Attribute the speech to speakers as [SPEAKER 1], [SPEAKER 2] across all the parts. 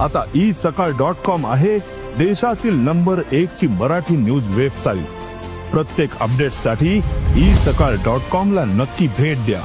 [SPEAKER 1] आता isakal.com आहे देशातील नंबर 1 ची मराठी न्यूज वेबसाईट। प्रत्येक अपडेटसाठी isakal.com ला नक्की भेट द्या।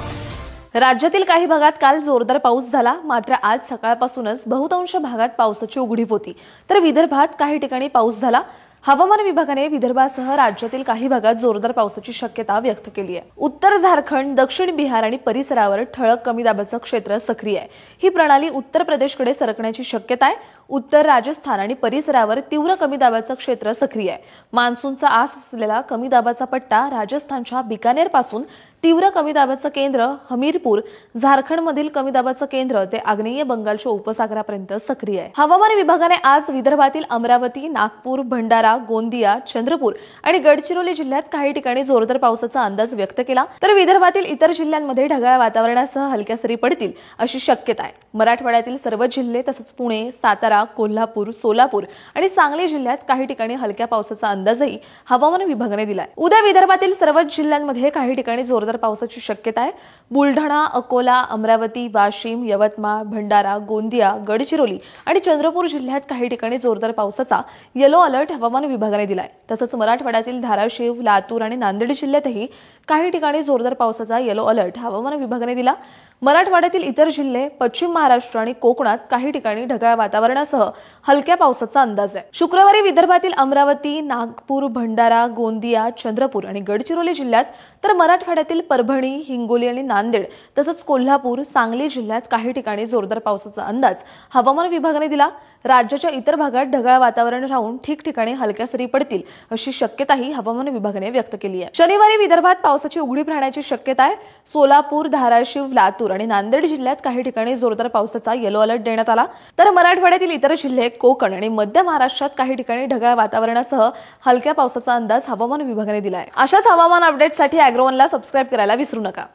[SPEAKER 2] राज्यातील काही भागात काल जोरदार पाऊस झाला, मात्र आज सकाळपासूनच बहुतांश भागात पावसाची उघडीप होती, तर विदर्भात काही ठिकाणी पाऊस झाला। हवामान विभागाने विदर्भासह राज्यातील काही भागात जोरदार पावसाची शक्यता व्यक्त केली आहे। उत्तर झारखंड, दक्षिण बिहार आणि परिसरावर ठळक कमी दाबाचं क्षेत्र सक्रिय आहे। ही प्रणाली उत्तर प्रदेशकडे सरकण्याची शक्यता आहे। उत्तर राजस्थान आणि परिसरावर तीव्र कमी दाबाचं क्षेत्र सक्रिय आहे। मान्सूनचा आस असलेला कमी दाबाचा पट्टा राजस्थानच्या बिकानेर पासून तीव्र कमी दाबाचं केंद्र हमीरपूर, झारखंडमधील कमी दाबाचं केंद्र ते आग्नेय बंगालच्या उपसागरापर्यंत सक्रिय आहे। हवामान विभागाने आज विदर्भातील अमरावती, नागपूर, भंडारा, गोंदिया, चंद्रपूर आणि गडचिरोली जिल्ह्यात काही ठिकाणी जोरदार पावसाचा अंदाज व्यक्त केला, तर विदर्भातील इतर जिल्ह्यांमध्ये ढगाळ वातावरणासह हलक्या सरी पडतील अशी शक्यता आहे। मराठवाड्यातील सर्व जिल्हे तसंच पुणे, सातारा, कोल्हापूर, सोलापूर आणि सांगली जिल्ह्यात काही ठिकाणी हलक्या पावसाचा अंदाजही हवामान विभागाने दिलाय। उद्या विदर्भातील सर्वच जिल्ह्यांमध्ये काही ठिकाणी जोरदार पावसाची शक्यता आहे। बुलढाणा, अकोला, अमरावती, वाशिम, यवतमाळ, भंडारा, गोंदिया, गडचिरोली आणि चंद्रपूर जिल्ह्यात काही ठिकाणी जोरदार पावसाचा येलो अलर्ट हवामान विभागाने दिलाय। तसंच मराठवाड्यातील धाराशिव, लातूर आणि नांदेड जिल्ह्यातही काही ठिकाणी जोरदार पावसाचा येलो अलर्ट हवामान विभागाने दिला। मराठवाड्यातील इतर जिल्हे, पश्चिम महाराष्ट्र आणि कोकणात काही ठिकाणी ढगाळ वातावरणासह हलक्या पावसाचा अंदाज आहे। शुक्रवारी विदर्भातील अमरावती, नागपूर, भंडारा, गोंदिया, चंद्रपूर आणि गडचिरोली जिल्ह्यात, तर मराठवाड्यातील परभणी, हिंगोली आणि नांदेड तसंच कोल्हापूर, सांगली जिल्ह्यात काही ठिकाणी जोरदार पावसाचा अंदाज हवामान विभागाने दिला। राज्याच्या इतर भागात ढगाळ वातावरण राहून ठिकठिकाणी हलक्या सरी पडतील अशी शक्यताही हवामान विभागाने व्यक्त केली आहे। शनिवारी विदर्भात पावसाची उघडीप राहण्याची शक्यता आहे। सोलापूर, धाराशिव, लातूर आणि नांदेड जिल्ह्यात काही ठिकाणी जोरदार पावसाचा येलो अलर्ट देण्यात आला, तर मराठवाड्यातील इतर जिल्हे, कोकण आणि मध्य महाराष्ट्रात काही ठिकाणी ढगाळ वातावरणासह हलक्या पावसाचा अंदाज हवामान विभागाने दिला आहे। अशाच हवामान अपडेटसाठी अॅग्रोवनला सबस्क्राइब करायला विसरू नका।